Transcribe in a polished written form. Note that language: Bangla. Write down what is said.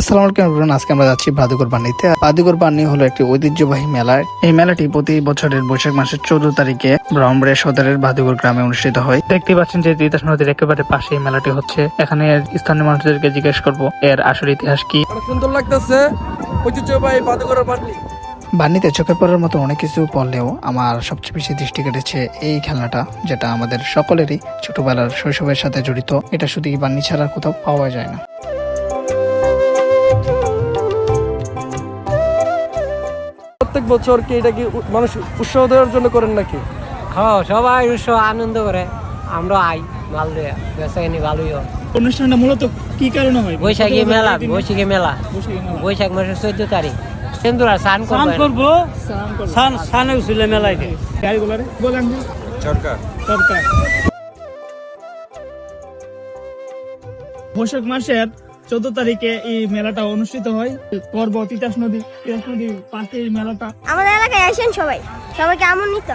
আসসালামু আলাইকুম এভরিওয়ান। আজকে আমরা যাচ্ছি বাদুগর পানিতে। বাদুগর পানি হলো একটি ঐতিহ্যবাহী মেলা। এই মেলাটি প্রতি বছরের বৈশাখ মাসের 14 তারিখে ব্রাহ্মণবাড়িয়া সদরের বাদুগর গ্রামে অনুষ্ঠিত হয়। দেখতে পাচ্ছেন যে তিতাস নদীর একেবারে পাশে এই মেলাটি হচ্ছে। এখানে স্থানীয় মানুষদেরকে জিজ্ঞেস করবো এর আসল ইতিহাস কি। অনেক সুন্দর লাগতেছে ঐতিহ্যবাহী বাদুগরের পানি। বানিতে চোখে পড়ার মতো অনেক কিছু পড়লেও আমার সবচেয়ে বেশি দৃষ্টি কেটেছে এই খেলনাটা, যেটা আমাদের সকলেরই ছোটবেলার শৈশবের সাথে জড়িত। এটা শুধু এই বানি ছাড়া কোথাও পাওয়া যায় না। প্রত্যেক বছর কি এটা কি মানুষ উৎসাহ দেওয়ার জন্য করেন নাকি? হ্যাঁ, সবাই উৎসব আনন্দ করে, আমরা আই মাল দেয়া বেচাকেনি ভালোই হয়। অনুষ্ঠানটা মূলত কি কারণে হয়? বৈশাখী মেলা বৈশাখ মাসের 14 তারিখ সিন্দুরা স্নান করবো স্নানে উঠছিল মেলায় বৈশাখ মাসের 14 তারিখে এই মেলাটা অনুষ্ঠিত হয়। তিতাস নদী পাশে এই মেলাটা। আমাদের এলাকায় আসেন সবাইকে আমন্ত্রিত।